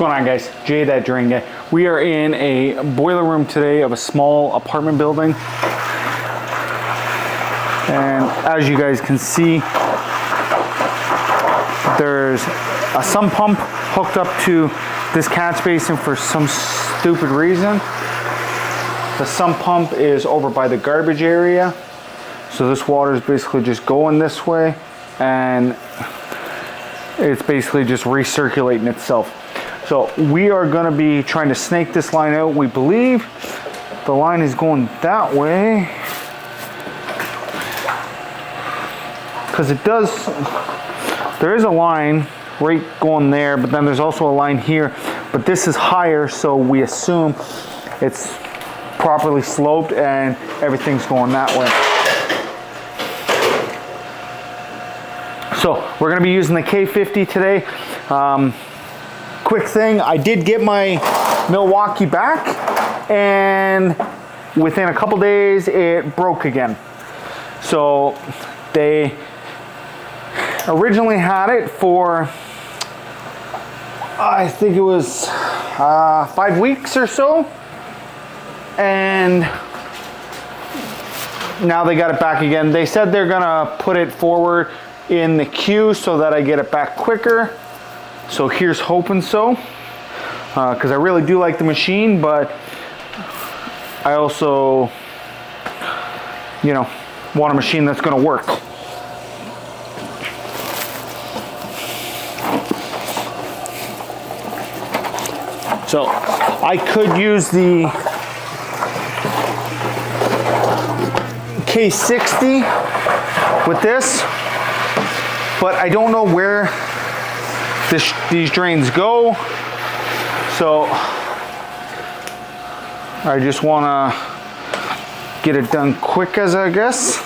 going on, guys? Jay, that drain guy. We are in a boiler room today of a small apartment building. And as you guys can see, there's a sump pump hooked up to this catch basin for some stupid reason. The sump pump is over by the garbage area. So this water is basically just going this way, and it's basically just recirculating itself. So we are going to be trying to snake this line out. We believe the line is going that way, because it does, there is a line right going there, but then there's also a line here, but this is higher, so we assume it's properly sloped and everything's going that way. So we're going to be using the K50 today. Quick thing, I did get my Milwaukee back, and within a couple days it broke again. So they originally had it for, I think it was 5 weeks or so, and now they got it back again. They said they're gonna put it forward in the queue so that I get it back quicker. So here's hoping so, because I really do like the machine, but I also, you know, want a machine that's gonna work. So I could use the K60 with this, but I don't know where these drains go. So I just want to get it done quick, I guess.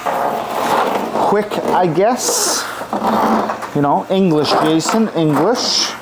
You know, English, Jason, English.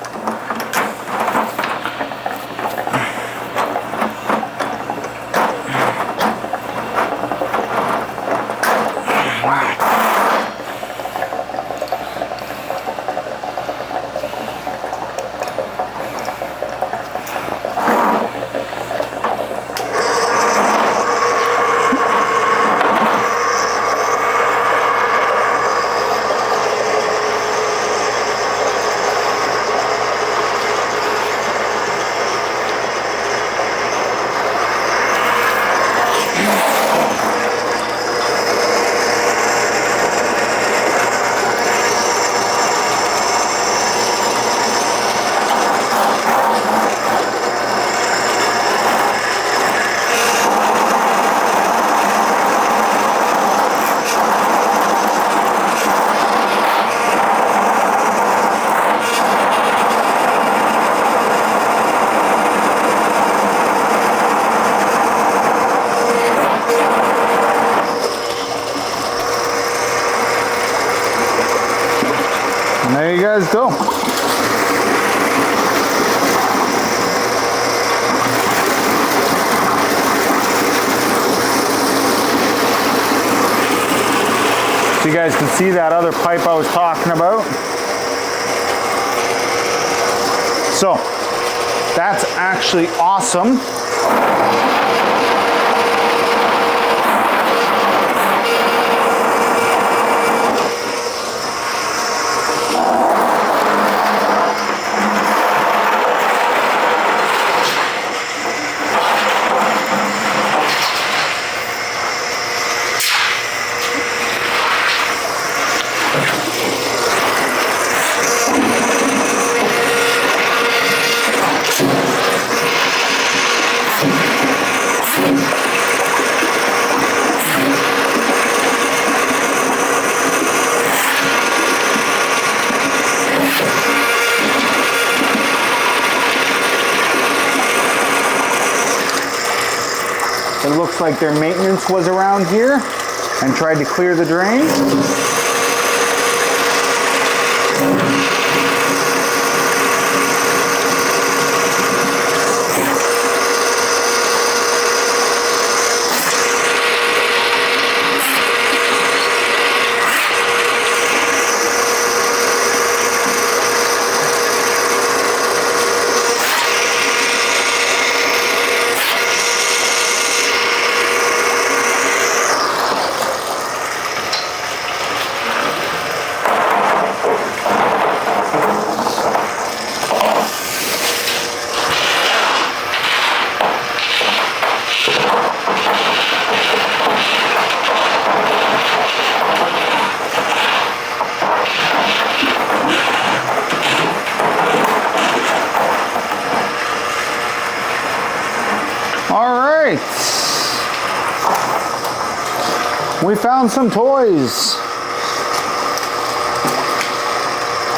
And there you guys go. So you guys can see that other pipe I was talking about. So that's actually awesome. It looks like their maintenance was around here and tried to clear the drain. right. We found some toys.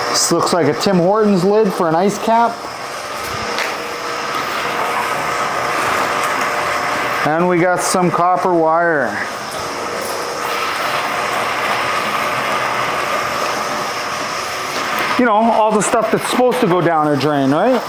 This looks like a Tim Hortons lid for an ice cap. And we got some copper wire. You know, all the stuff that's supposed to go down a drain, right?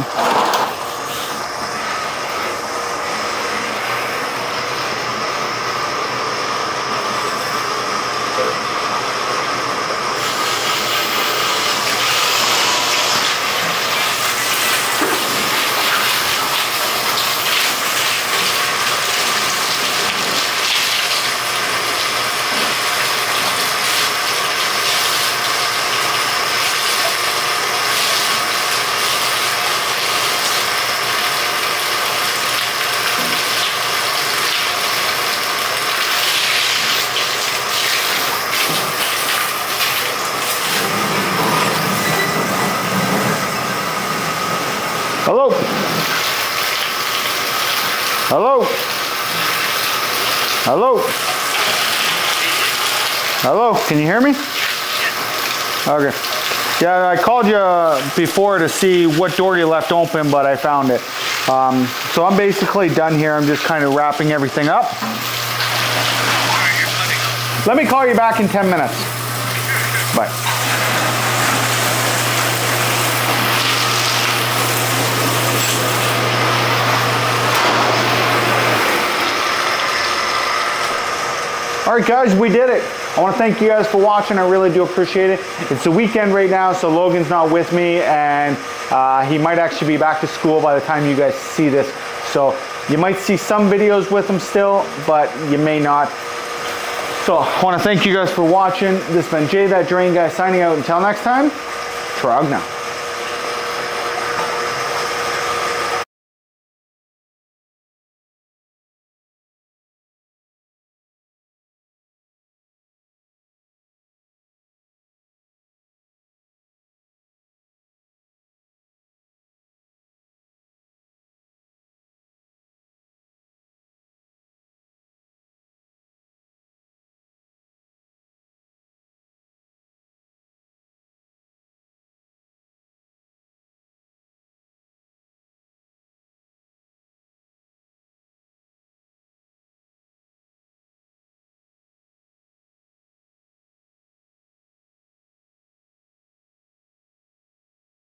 Hello? Hello? Hello? Hello? Can you hear me? Okay. Yeah, I called you before to see what door you left open, but I found it. So I'm basically done here. I'm just kind of wrapping everything up. Let me call you back in 10 minutes. Bye. All right, guys, we did it. I want to thank you guys for watching. I really do appreciate it. It's the weekend right now, so Logan's not with me, and he might actually be back to school by the time you guys see this. So you might see some videos with him still, but you may not. So I want to thank you guys for watching. This has been Jay That Drain Guy signing out. Until next time, Trog now.